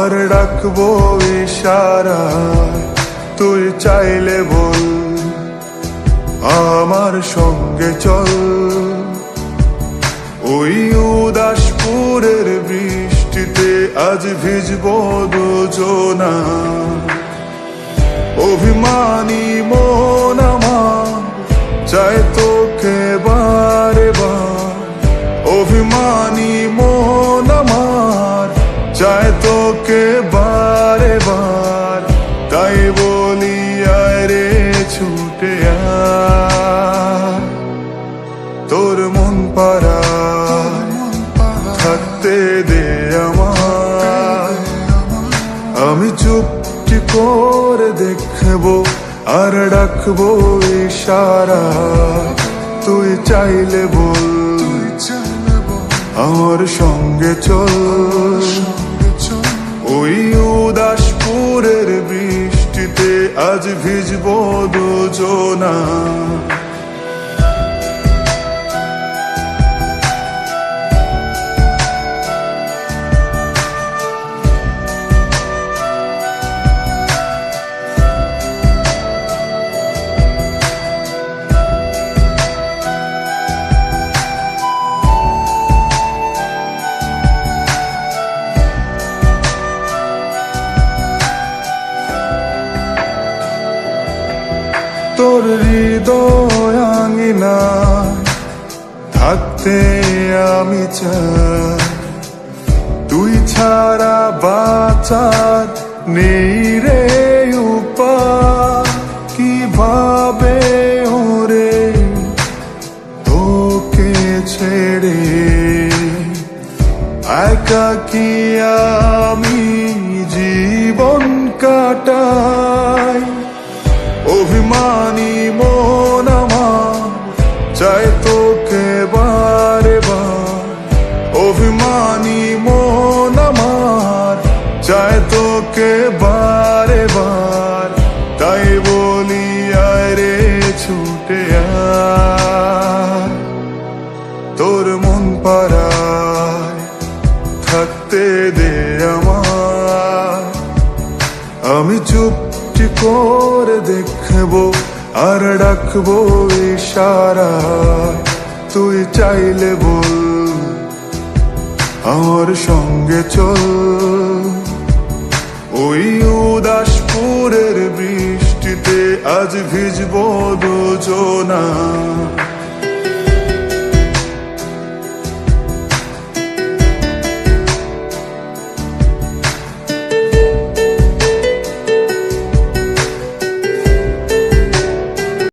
আর ডাকবো ইশারায়, তুই চাইলে বল আমার সঙ্গে চল। ওই উদাসপুরের বৃষ্টিতে আজ ভিজবো দুজনা। অভিমানী মন আমার চায় তোকে বারে বার, অভিমানী মন আমার চায় তোকে বারে বার। তাই বলি আয় রে ছুটে আয়, তোর মন পাড়ায় থাকতে দে আমায়। আমি চুপটি করে দেখবো আর ডাকবো ইশারায়, তুই চাইলে বল আমার সঙ্গে চল। ওই উদাসপুরের বৃষ্টিতে আজ ভিজবো দুজনা। তোর হৃদয় আঙিনা থাকতে আমি চাই, তুই ছাড়া বাঁচার নেই রে উপায়। কিভাবে ওরে তোকে ছেড়ে একাকী আমি জীবন কাটাই। অভিমানী মন আমার চায় তোকে বারে বার, অভিমানী মন আমার চায় তোকে বারে বার। তাই বলি আয় রে ছুটে আয়, তোর মন পাড়ায় থাকতে দে আমায়। আমি চুপটি করে দেখবো আর ডাকবো ইশারায়, তুই চাইলে বল আমার সঙ্গে চল। ওই উদাসপুরের বৃষ্টিতে আজ ভিজবো দুজনা।